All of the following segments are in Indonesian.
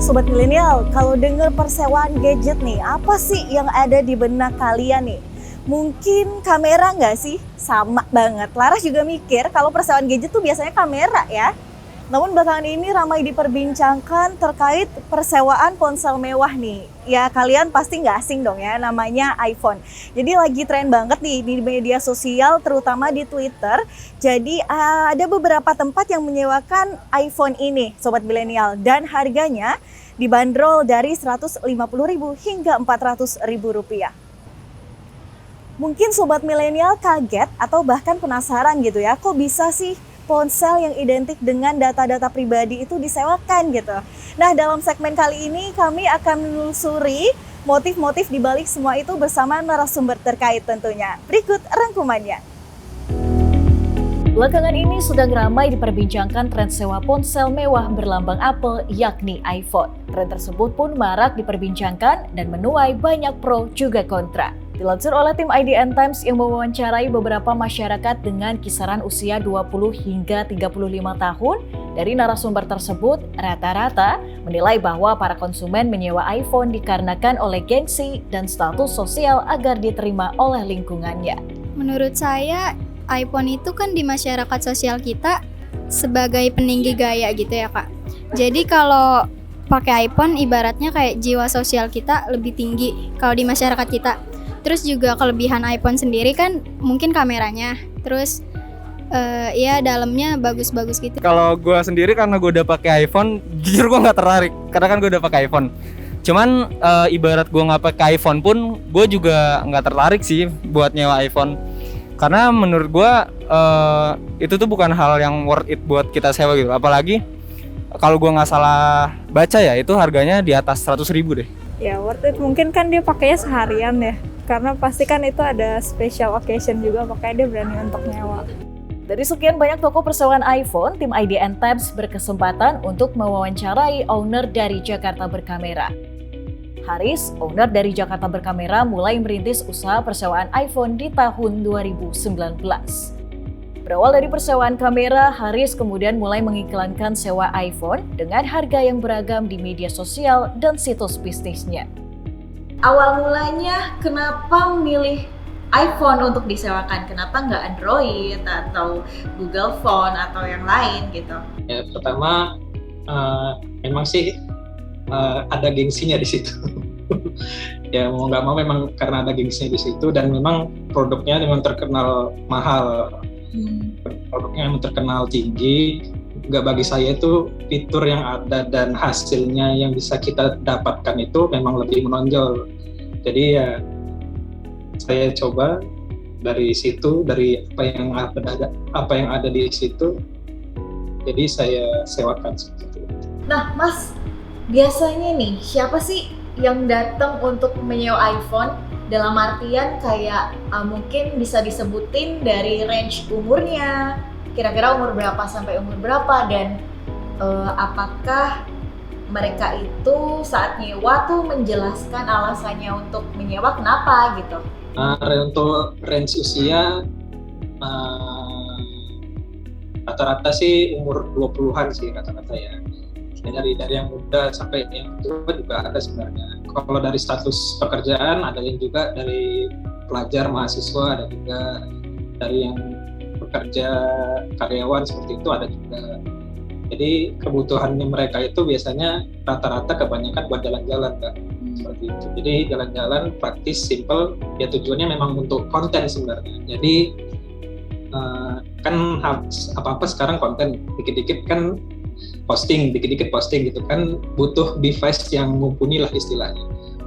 Sobat milenial, kalau dengar persewaan gadget nih, apa sih yang ada di benak kalian nih? Mungkin kamera nggak sih? Sama banget. Laras juga mikir kalau persewaan gadget tuh biasanya kamera ya. Namun belakangan ini ramai diperbincangkan terkait persewaan ponsel mewah nih. Ya kalian pasti nggak asing dong ya, namanya iPhone. Jadi lagi tren banget nih di media sosial, terutama di Twitter. Jadi ada beberapa tempat yang menyewakan iPhone ini, Sobat Milenial. Dan harganya dibanderol dari Rp150.000 hingga Rp400.000. Mungkin Sobat Milenial kaget atau bahkan penasaran gitu ya, kok bisa sih ponsel yang identik dengan data-data pribadi itu disewakan gitu. Nah, dalam segmen kali ini kami akan menelusuri motif-motif di balik semua itu bersama narasumber terkait tentunya. Berikut rangkumannya. Belakangan ini sedang ramai diperbincangkan tren sewa ponsel mewah berlambang Apple yakni iPhone. Tren tersebut pun marak diperbincangkan dan menuai banyak pro juga kontra. Dilansir oleh tim IDN Times yang mewawancarai beberapa masyarakat dengan kisaran usia 20 hingga 35 tahun, dari narasumber tersebut rata-rata menilai bahwa para konsumen menyewa iPhone dikarenakan oleh gengsi dan status sosial agar diterima oleh lingkungannya. Menurut saya, iPhone itu kan di masyarakat sosial kita sebagai peninggi gaya gitu ya Kak. Jadi kalau pakai iPhone ibaratnya kayak jiwa sosial kita lebih tinggi kalau di masyarakat kita. Terus juga kelebihan iPhone sendiri kan mungkin kameranya, terus ya dalamnya bagus-bagus gitu. Kalau gue sendiri karena gue udah pakai iPhone, jujur gue nggak tertarik karena kan gue udah pakai iPhone. Cuman ibarat gue nggak pakai iPhone pun, gue juga nggak tertarik sih buat nyewa iPhone. Karena menurut gue itu tuh bukan hal yang worth it buat kita sewa gitu. Apalagi kalau gue nggak salah baca ya, itu harganya di atas 100.000 deh. Ya worth it, mungkin kan dia pakainya seharian ya. Karena pasti kan itu ada special occasion juga, makanya dia berani untuk nyewa. Dari sekian banyak toko persewaan iPhone, tim IDN Times berkesempatan untuk mewawancarai owner dari Jakarta Berkamera. Haris, owner dari Jakarta Berkamera, mulai merintis usaha persewaan iPhone di tahun 2019. Berawal dari persewaan kamera, Haris kemudian mulai mengiklankan sewa iPhone dengan harga yang beragam di media sosial dan situs bisnisnya. Awal mulanya kenapa memilih iPhone untuk disewakan? Kenapa nggak Android atau Google Phone atau yang lain gitu? Ya, pertama memang sih ada gengsinya di situ. Ya mau nggak mau memang karena ada gengsinya di situ dan memang produknya memang terkenal mahal. Produknya memang terkenal tinggi. Nggak, bagi saya itu fitur yang ada dan hasilnya yang bisa kita dapatkan itu memang lebih menonjol. Jadi ya saya coba dari situ, dari apa yang ada di situ, jadi saya sewakan seperti itu. Nah Mas, biasanya nih siapa sih yang datang untuk menyewa iPhone? Dalam artian kayak mungkin bisa disebutin dari range umurnya, kira-kira umur berapa sampai umur berapa, dan apakah mereka itu saat nyewa tuh menjelaskan alasannya untuk menyewa kenapa gitu? Untuk range usia rata-rata sih umur 20-an sih rata-rata ya. Dari yang muda sampai yang tua juga ada sebenarnya. Kalau dari status pekerjaan ada yang juga dari pelajar, mahasiswa, ada juga dari yang bekerja karyawan seperti itu ada juga. Jadi kebutuhannya mereka itu biasanya rata-rata kebanyakan buat jalan-jalan Kak. Seperti itu. Jadi jalan-jalan praktis, simple, ya tujuannya memang untuk konten sebenarnya. Jadi kan apa-apa sekarang konten, dikit-dikit kan posting, dikit-dikit posting gitu kan, butuh device yang mumpuni lah istilahnya.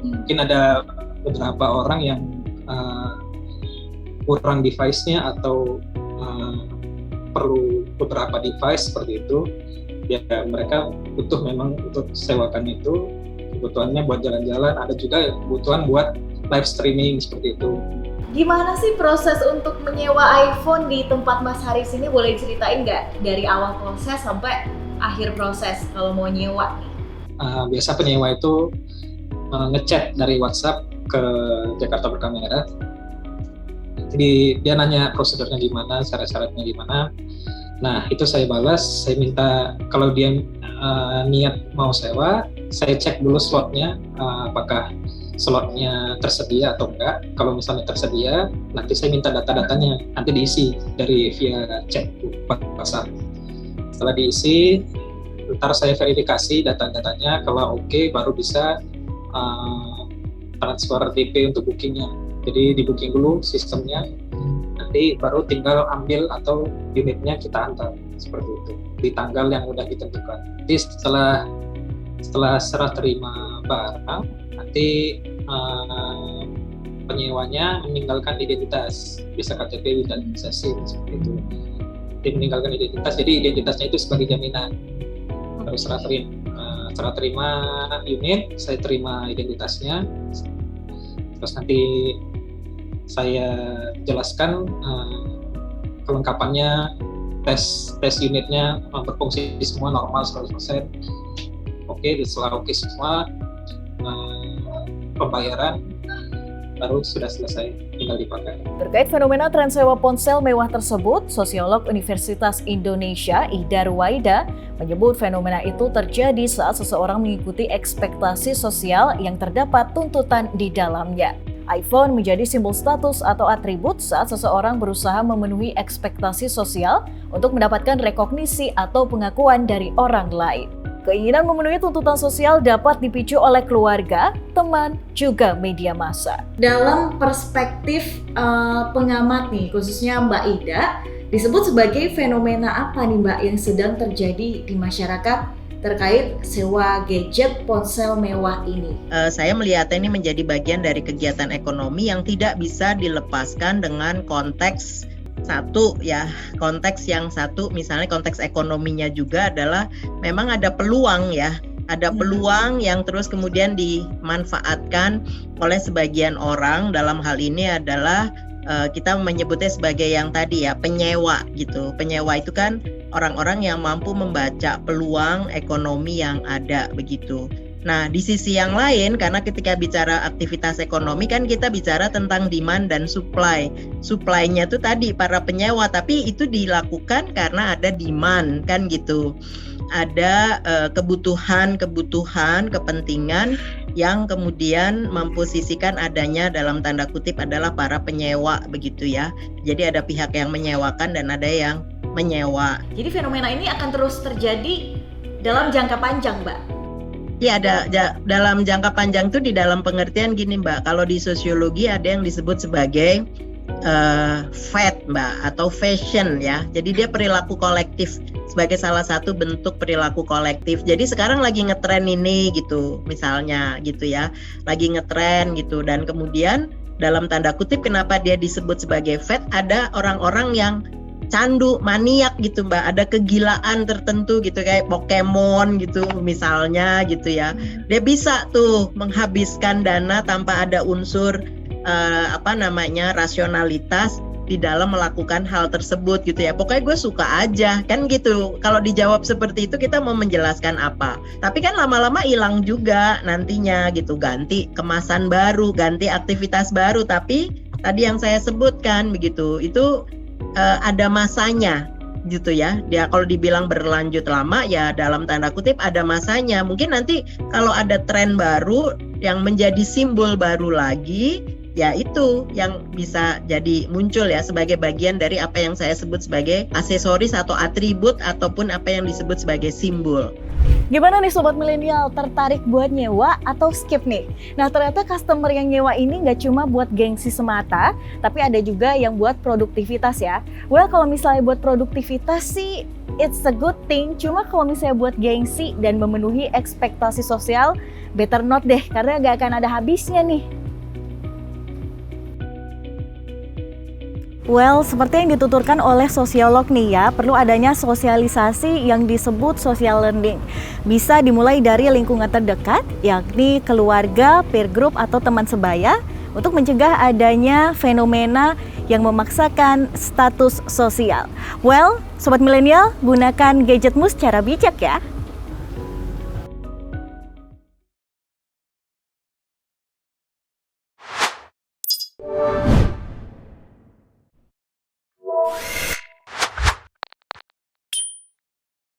Mungkin ada beberapa orang yang kurang device-nya atau perlu beberapa device seperti itu, ya mereka butuh memang untuk sewakan itu. Kebutuhannya buat jalan-jalan, ada juga kebutuhan buat live streaming seperti itu. Gimana sih proses untuk menyewa iPhone di tempat Mas Haris ini? Boleh ceritain nggak dari awal proses sampai akhir proses kalau mau nyewa nih? Biasa penyewa itu ngechat dari WhatsApp ke Jakarta Berkamera. Jadi dia nanya prosedurnya gimana, syarat-syaratnya gimana. Nah itu saya balas, saya minta kalau dia niat mau sewa, saya cek dulu slotnya, apakah slotnya tersedia atau enggak. Kalau misalnya tersedia, nanti saya minta data-datanya, nanti diisi via chat WhatsApp. Setelah diisi, ntar saya verifikasi data-datanya, kalau oke baru bisa transfer DP untuk bookingnya. Jadi di booking dulu sistemnya, nanti baru tinggal ambil atau unitnya kita antar, seperti itu di tanggal yang udah ditentukan. Jadi setelah serah terima barang, nanti penyewanya meninggalkan identitas, bisa KTP identitasasi seperti itu. Nanti meninggalkan identitas, jadi identitasnya itu sebagai jaminan. Terus serah terima unit, saya terima identitasnya, terus nanti saya jelaskan kelengkapannya, tes unitnya berfungsi semua normal 100%. Oke, setelah oke semua, pembayaran baru sudah selesai, tinggal dipakai. Terkait fenomena tren sewa ponsel mewah tersebut, sosiolog Universitas Indonesia Ida Ruwaida menyebut fenomena itu terjadi saat seseorang mengikuti ekspektasi sosial yang terdapat tuntutan di dalamnya. iPhone menjadi simbol status atau atribut saat seseorang berusaha memenuhi ekspektasi sosial untuk mendapatkan rekognisi atau pengakuan dari orang lain. Keinginan memenuhi tuntutan sosial dapat dipicu oleh keluarga, teman, juga media massa. Dalam perspektif pengamat nih, khususnya Mbak Ida, disebut sebagai fenomena apa nih Mbak yang sedang terjadi di masyarakat terkait sewa gadget ponsel mewah ini? Saya melihatnya ini menjadi bagian dari kegiatan ekonomi yang tidak bisa dilepaskan dengan konteks satu ya, konteks yang satu, misalnya konteks ekonominya juga adalah memang ada peluang ya, ada peluang yang terus kemudian dimanfaatkan oleh sebagian orang. Dalam hal ini adalah kita menyebutnya sebagai yang tadi ya, penyewa gitu. Penyewa itu kan orang-orang yang mampu membaca peluang ekonomi yang ada begitu. Nah, di sisi yang lain, karena ketika bicara aktivitas ekonomi kan kita bicara tentang demand dan supply. Supply-nya itu tadi para penyewa, tapi itu dilakukan karena ada demand kan gitu. Ada kebutuhan, kepentingan yang kemudian memposisikan adanya dalam tanda kutip adalah para penyewa begitu ya. Jadi ada pihak yang menyewakan dan ada yang menyewa. Jadi fenomena ini akan terus terjadi dalam jangka panjang, Mbak? Ya, dalam jangka panjang itu di dalam pengertian gini Mbak, kalau di sosiologi ada yang disebut sebagai fad Mbak, atau fashion ya. Jadi dia perilaku kolektif sebagai salah satu bentuk perilaku kolektif. Jadi sekarang lagi ngetren ini gitu, misalnya gitu ya, lagi ngetren gitu, dan kemudian dalam tanda kutip kenapa dia disebut sebagai fad, ada orang-orang yang candu, maniak gitu Mbak, ada kegilaan tertentu gitu kayak Pokemon gitu misalnya gitu ya. Dia bisa tuh menghabiskan dana tanpa ada unsur rasionalitas di dalam melakukan hal tersebut gitu ya. Pokoknya gue suka aja kan gitu. Kalau dijawab seperti itu kita mau menjelaskan apa? Tapi kan lama-lama hilang juga nantinya gitu, ganti kemasan baru, ganti aktivitas baru. Tapi tadi yang saya sebutkan begitu, itu ada masanya gitu ya. Dia kalau dibilang berlanjut lama ya dalam tanda kutip ada masanya. Mungkin nanti kalau ada tren baru yang menjadi simbol baru lagi, ya itu yang bisa jadi muncul ya sebagai bagian dari apa yang saya sebut sebagai aksesoris atau atribut ataupun apa yang disebut sebagai simbol. Gimana nih Sobat Milenial, tertarik buat nyewa atau skip nih? Nah ternyata customer yang nyewa ini nggak cuma buat gengsi semata, tapi ada juga yang buat produktivitas ya. Well kalau misalnya buat produktivitas sih it's a good thing, cuma kalau misalnya buat gengsi dan memenuhi ekspektasi sosial, better not deh, karena nggak akan ada habisnya nih. Well, seperti yang dituturkan oleh sosiolog nih ya, perlu adanya sosialisasi yang disebut social learning. Bisa dimulai dari lingkungan terdekat, yakni keluarga, peer group, atau teman sebaya, untuk mencegah adanya fenomena yang memaksakan status sosial. Well, Sobat Milenial, gunakan gadgetmu secara bijak ya.